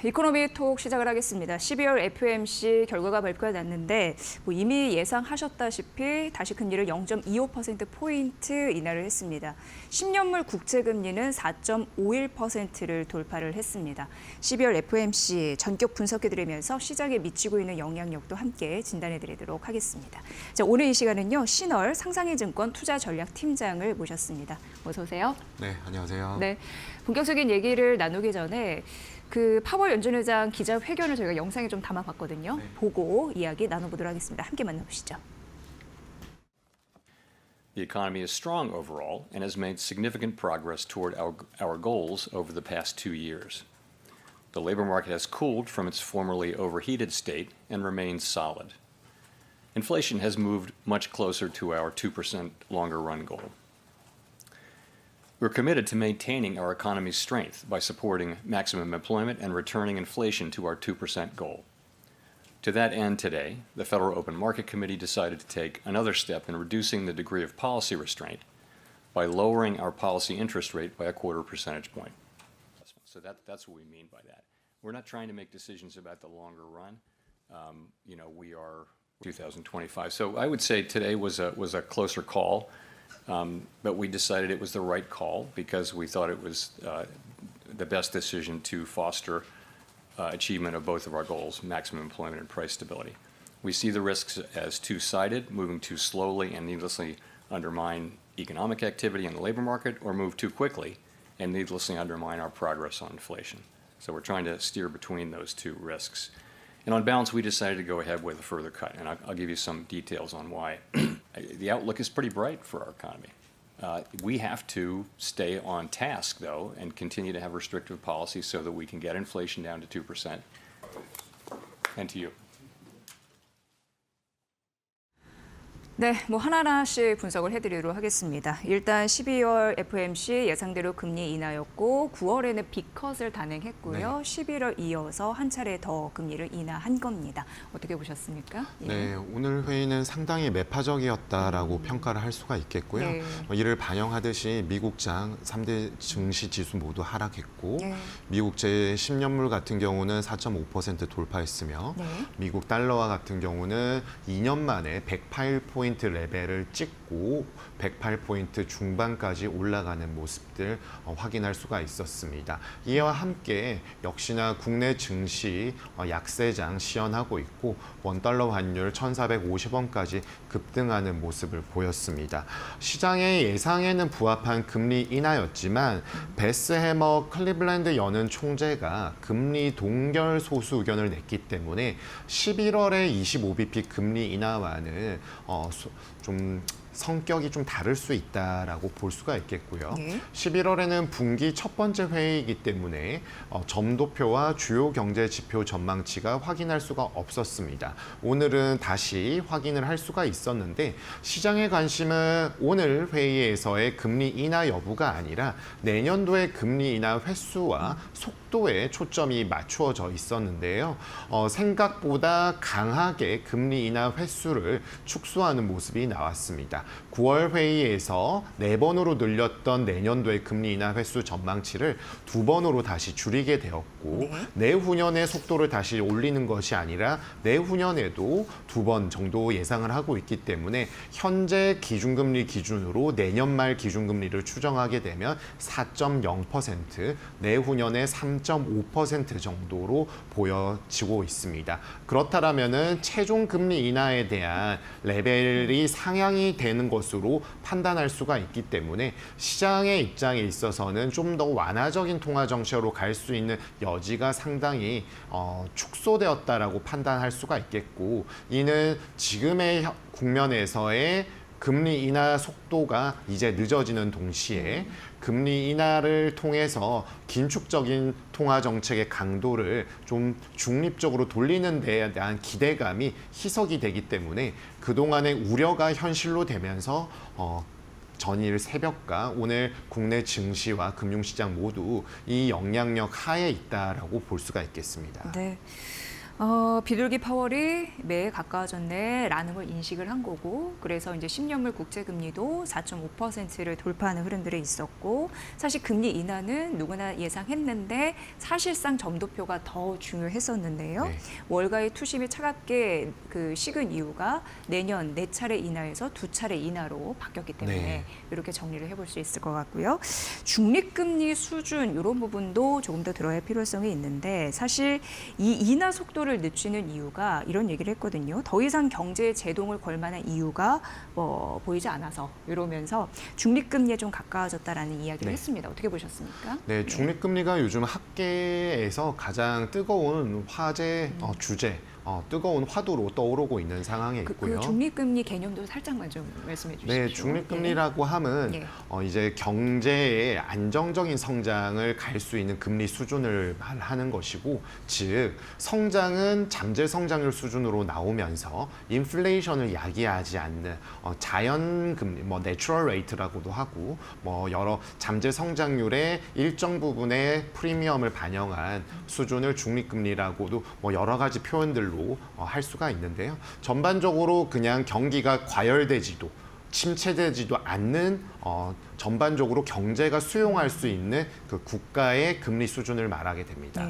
이코노미 톡 시작을 하겠습니다. 12월 FOMC 결과가 발표가 났는데 이미 예상하셨다시피 다시 금리를 0.25%포인트 인하를 했습니다. 10년물 국채금리는 4.51%를 돌파를 했습니다. 12월 FOMC 전격 분석해드리면서 시장에 미치고 있는 영향력도 함께 진단해드리도록 하겠습니다. 자, 오늘 이 시간은요. 신월 상상해증권 투자전략팀장을 모셨습니다. 어서 오세요. 네, 안녕하세요. 네, 본격적인 얘기를 나누기 전에 파월 연준의장 기자회견을 저희가 영상에 좀 담아봤거든요. 네. 보고 이야기 나눠보도록 하겠습니다. 함께 만나보시죠. The economy is strong overall and has made significant progress toward our goals over the past 2 years. The labor market has cooled from its formerly overheated state and remains solid. Inflation has moved much closer to our 2% longer run goal. We're committed to maintaining our economy's strength by supporting maximum employment and returning inflation to our 2% goal. To that end, today, the Federal Open Market Committee decided to take another step in reducing the degree of policy restraint by lowering our policy interest rate by a 0.25 percentage point. So that's what we mean by that. We're not trying to make decisions about the longer run. We are 2025. So I would say today was a closer call. But we decided it was the right call because we thought it was the best decision to foster achievement of both of our goals, maximum employment and price stability. We see the risks as two-sided, moving too slowly and needlessly undermine economic activity in the labor market, or move too quickly and needlessly undermine our progress on inflation. So we're trying to steer between those two risks. And on balance, we decided to go ahead with a further cut, and I'll give you some details on why. The outlook is pretty bright for our economy. We have to stay on task, though, and continue to have restrictive policies so that we can get inflation down to 2%. And to you. 네, 하나하나씩 분석을 해드리도록 하겠습니다. 일단 12월 FOMC 예상대로 금리 인하였고 9월에는 빅컷을 단행했고요. 네. 11월 이어서 한 차례 더 금리를 인하한 겁니다. 어떻게 보셨습니까? 예. 네, 오늘 회의는 상당히 매파적이었다라고 평가를 할 수가 있겠고요. 네. 이를 반영하듯이 미국장 3대 증시 지수 모두 하락했고 네. 미국제 10년물 같은 경우는 4.5% 돌파했으며 네. 미국 달러화 같은 경우는 2년 만에 108포인트 레벨을 찍고 108포인트 중반까지 올라가는 모습들 확인할 수가 있었습니다. 이와 함께 역시나 국내 증시 약세장 시연하고 있고 원달러 환율 1,450원까지 급등하는 모습을 보였습니다. 시장의 예상에는 부합한 금리 인하였지만 베스 해머 클리블랜드 연은 총재가 금리 동결 소수 의견을 냈기 때문에 11월에 25bp 금리 인하와는 좀 성격이 좀 다를 수 있다라고 볼 수가 있겠고요. 네. 11월에는 분기 첫 번째 회의이기 때문에 점도표와 주요 경제 지표 전망치가 확인할 수가 없었습니다. 오늘은 다시 확인을 할 수가 있었는데 시장의 관심은 오늘 회의에서의 금리 인하 여부가 아니라 내년도의 금리 인하 횟수와 속도에 초점이 맞추어져 있었는데요. 생각보다 강하게 금리 인하 횟수를 축소하는 모습이 나왔습니다. 9월 회의에서 4번으로 늘렸던 내년도의 금리 인하 횟수 전망치를 2번으로 다시 줄이게 되었고 내후년의 속도를 다시 올리는 것이 아니라 내후년에도 2번 정도 예상을 하고 있기 때문에 현재 기준금리 기준으로 내년 말 기준금리를 추정하게 되면 4.0%, 내후년에 3.5% 정도로 보여지고 있습니다. 그렇다면은 최종 금리 인하에 대한 레벨이 상향이 되는 것으로 판단할 수가 있기 때문에 시장의 입장에 있어서는 좀 더 완화적인 통화 정책으로 갈 수 있는 여지가 상당히 축소되었다라고 판단할 수가 있겠고, 이는 지금의 국면에서의 금리 인하 속도가 이제 늦어지는 동시에 금리 인하를 통해서 긴축적인 통화 정책의 강도를 좀 중립적으로 돌리는 데에 대한 기대감이 희석이 되기 때문에 그동안의 우려가 현실로 되면서 전일 새벽과 오늘 국내 증시와 금융시장 모두 이 영향력 하에 있다라고 볼 수가 있겠습니다. 네. 비둘기 파월이 매에 가까워졌네라는 걸 인식을 한 거고, 그래서 이제 10년물 국채금리도 4.5%를 돌파하는 흐름들이 있었고, 사실 금리 인하는 누구나 예상했는데 사실상 점도표가 더 중요했었는데요. 네. 월가의 투심이 차갑게 식은 이유가 내년 4차례 인하에서 2차례 인하로 바뀌었기 때문에 네. 이렇게 정리를 해볼 수 있을 것 같고요. 중립금리 수준 이런 부분도 조금 더 들어야 할 필요성이 있는데, 사실 이 인하 속도를 늦추는 이유가 이런 얘기를 했거든요. 더 이상 경제에 제동을 걸 만한 이유가 보이지 않아서, 이러면서 중립금리에 좀 가까워졌다라는 이야기를 네. 했습니다. 어떻게 보셨습니까? 네, 중립금리가 요즘 학계에서 가장 뜨거운 화제 주제, 뜨거운 화두로 떠오르고 있는 상황에 있고요. 그 중립금리 개념도 살짝만 좀 말씀해 주시죠. 네, 중립금리라고 함은 예. 이제 경제의 안정적인 성장을 갈 수 있는 금리 수준을 말하는 것이고, 즉 성장은 잠재 성장률 수준으로 나오면서 인플레이션을 야기하지 않는 자연 금리, 내추럴 레이트라고도 하고, 여러 잠재 성장률의 일정 부분의 프리미엄을 반영한 수준을 중립금리라고도 여러 가지 표현들로 할 수가 있는데요. 전반적으로 그냥 경기가 과열되지도 침체되지도 않는 전반적으로 경제가 수용할 수 있는 그 국가의 금리 수준을 말하게 됩니다.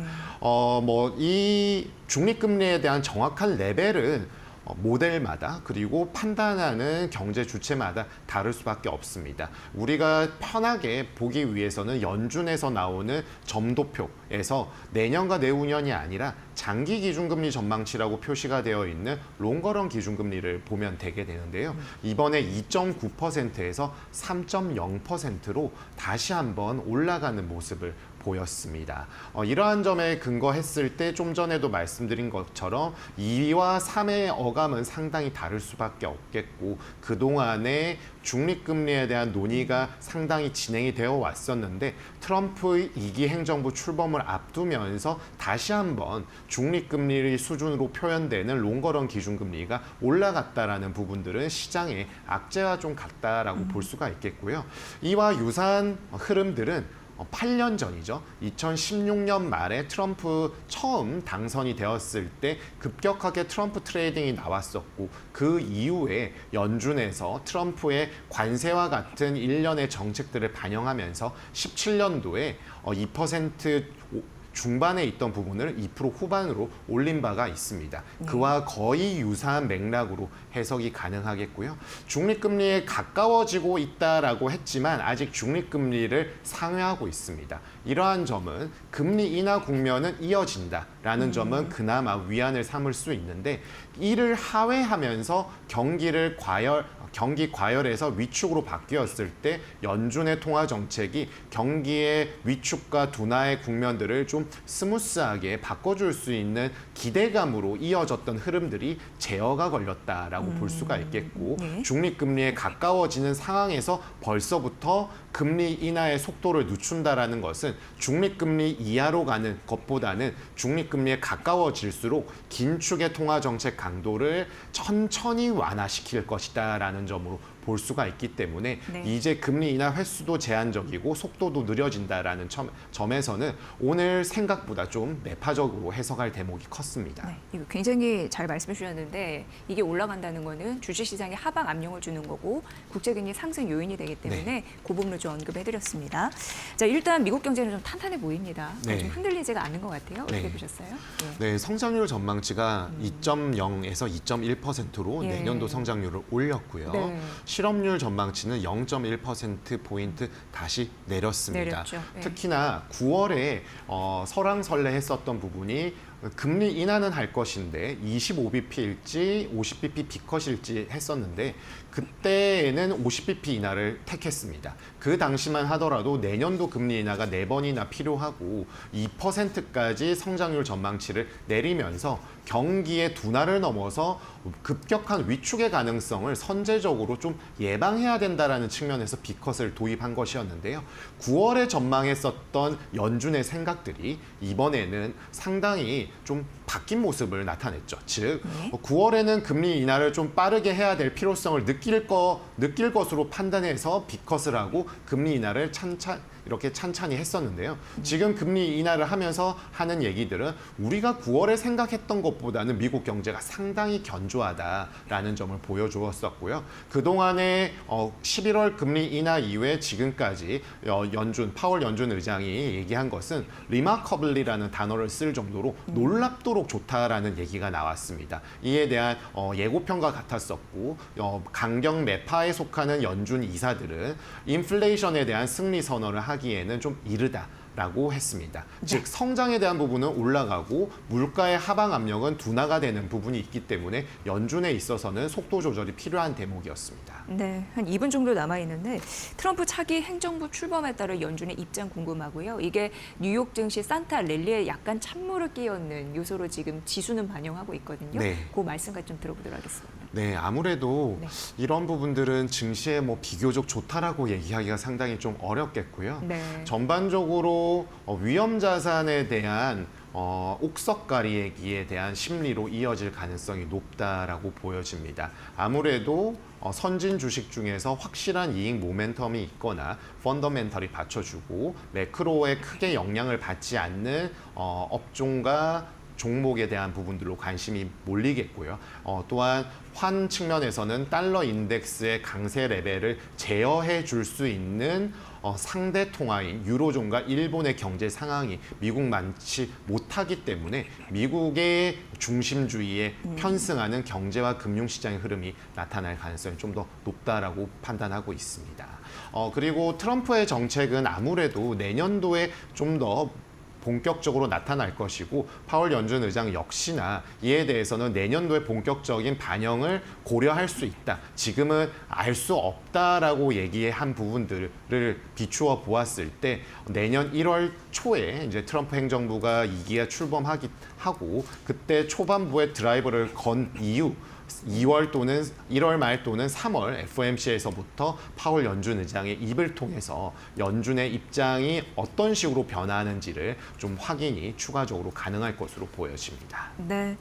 이 중립금리에 대한 정확한 레벨은 모델마다, 그리고 판단하는 경제 주체마다 다를 수밖에 없습니다. 우리가 편하게 보기 위해서는 연준에서 나오는 점도표에서 내년과 내후년이 아니라 장기 기준금리 전망치라고 표시가 되어 있는 롱거런 기준금리를 보면 되게 되는데요. 이번에 2.9%에서 3.0%로 다시 한번 올라가는 모습을 보였습니다. 이러한 점에 근거했을 때 좀 전에도 말씀드린 것처럼 2와 3의 어감은 상당히 다를 수밖에 없겠고, 그동안에 중립금리에 대한 논의가 상당히 진행이 되어 왔었는데, 트럼프의 2기 행정부 출범을 앞두면서 다시 한번 중립금리 수준으로 표현되는 롱거런 기준금리가 올라갔다라는 부분들은 시장의 악재와 좀 같다라고 볼 수가 있겠고요. 이와 유사한 흐름들은 8년 전이죠. 2016년 말에 트럼프 처음 당선이 되었을 때 급격하게 트럼프 트레이딩이 나왔었고, 그 이후에 연준에서 트럼프의 관세와 같은 일련의 정책들을 반영하면서 17년도에 2% 중반에 있던 부분을 2% 후반으로 올린 바가 있습니다. 그와 거의 유사한 맥락으로 해석이 가능하겠고요. 중립금리에 가까워지고 있다라고 했지만 아직 중립금리를 상회하고 있습니다. 이러한 점은 금리 인하 국면은 이어진다라는 점은 그나마 위안을 삼을 수 있는데, 이를 하회하면서 경기 과열에서 위축으로 바뀌었을 때 연준의 통화 정책이 경기의 위축과 둔화의 국면들을 좀 스무스하게 바꿔줄 수 있는 기대감으로 이어졌던 흐름들이 제어가 걸렸다라고 볼 수가 있겠고, 네. 중립금리에 가까워지는 상황에서 벌써부터 금리 인하의 속도를 늦춘다라는 것은 중립금리 이하로 가는 것보다는 중립금리에 가까워질수록 긴축의 통화 정책 강도를 천천히 완화시킬 것이다라는 점으로 볼 수가 있기 때문에 네. 이제 금리 인하 횟수도 제한적이고 속도도 느려진다라는 점에서는 오늘 생각보다 좀 매파적으로 해석할 대목이 컸습니다. 네, 이거 굉장히 잘 말씀해 주셨는데, 이게 올라간다는 거는 주식시장에 하방 압력을 주는 거고 국제금리 상승 요인이 되기 때문에 그 부분을 좀 언급해 드렸습니다. 자, 일단 미국 경제는 좀 탄탄해 보입니다. 네. 좀 흔들리지가 않는 것 같아요. 어떻게 네. 보셨어요? 네, 성장률 전망치가 2.0에서 2.1%로 예. 내년도 성장률을 올렸고요. 네. 실업률 전망치는 0.1%포인트 다시 내렸습니다. 내렸죠. 네. 특히나 9월에 설왕설래했었던 부분이 금리 인하는 할 것인데 25bp일지 50bp 비컷일지 했었는데, 그때는 50bp 인하를 택했습니다. 그 당시만 하더라도 내년도 금리 인하가 4번이나 필요하고 2%까지 성장률 전망치를 내리면서 경기의 둔화를 넘어서 급격한 위축의 가능성을 선제적으로 좀 예방해야 된다라는 측면에서 비컷을 도입한 것이었는데요. 9월에 전망했었던 연준의 생각들이 이번에는 상당히 좀 바뀐 모습을 나타냈죠. 즉, 9월에는 금리 인하를 좀 빠르게 해야 될 필요성을 느낄 것으로 판단해서 비컷을 하고 금리 인하를 이렇게 찬찬히 했었는데요. 지금 금리 인하를 하면서 하는 얘기들은 우리가 9월에 생각했던 것보다는 미국 경제가 상당히 견조하다라는 점을 보여주었었고요. 그동안에 11월 금리 인하 이후에 지금까지 파월 연준 의장이 얘기한 것은 remarkably라는 단어를 쓸 정도로 놀랍도록 좋다라는 얘기가 나왔습니다. 이에 대한 예고편과 같았었고 강경 매파에 속하는 연준 이사들은 인플레이션에 대한 승리 선언을 하기에는 좀 이르다. 라고 했습니다. 즉 성장에 대한 부분은 올라가고 물가의 하방 압력은 둔화가 되는 부분이 있기 때문에 연준에 있어서는 속도 조절이 필요한 대목이었습니다. 네, 한 2분 정도 남아 있는데 트럼프 차기 행정부 출범에 따른 연준의 입장 궁금하고요. 이게 뉴욕 증시 산타 랠리에 약간 찬물을 끼얹는 요소로 지금 지수는 반영하고 있거든요. 네. 그 말씀까지 좀 들어보도록 하겠습니다. 네, 아무래도 네. 이런 부분들은 증시에 비교적 좋다라고 얘기하기가 상당히 좀 어렵겠고요. 네. 전반적으로 위험 자산에 대한 옥석가리기에 대한 심리로 이어질 가능성이 높다라고 보여집니다. 아무래도 선진 주식 중에서 확실한 이익 모멘텀이 있거나 펀더멘털이 받쳐주고 매크로에 크게 영향을 받지 않는 업종과 종목에 대한 부분들로 관심이 몰리겠고요. 또한 환 측면에서는 달러 인덱스의 강세 레벨을 제어해 줄 수 있는 상대 통화인 유로존과 일본의 경제 상황이 미국만치 못하기 때문에 미국의 중심주의에 편승하는 경제와 금융시장의 흐름이 나타날 가능성이 좀 더 높다라고 판단하고 있습니다. 그리고 트럼프의 정책은 아무래도 내년도에 좀 더 본격적으로 나타날 것이고 파월 연준 의장 역시나 이에 대해서는 내년도에 본격적인 반영을 고려할 수 있다. 지금은 알 수 없다라고 얘기한 부분들을 비추어 보았을 때 내년 1월 초에 이제 트럼프 행정부가 2기가 출범하고 그때 초반부에 드라이버를 건 이후 2월 또는 1월 말 또는 3월 FOMC에서부터 파월 연준 의장의 입을 통해서 연준의 입장이 어떤 식으로 변화하는지를 좀 확인이 추가적으로 가능할 것으로 보여집니다. 네.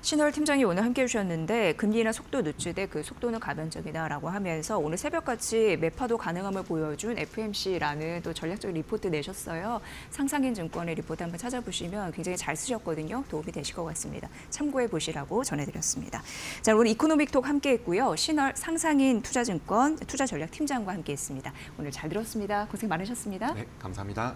신월 팀장이 오늘 함께해 주셨는데 금리 인하 속도 늦추되 그 속도는 가변적이다라고 하면서 오늘 새벽같이 매파도 가능함을 보여준 FOMC라는 또 전략적인 리포트 내셨어요. 상상인 증권의 리포트 한번 찾아보시면 굉장히 잘 쓰셨거든요. 도움이 되실 것 같습니다. 참고해 보시라고 전해드렸습니다. 자, 오늘 이코노믹톡 함께했고요. 신월 상상인 투자증권 투자전략팀장과 함께했습니다. 오늘 잘 들었습니다. 고생 많으셨습니다. 네, 감사합니다.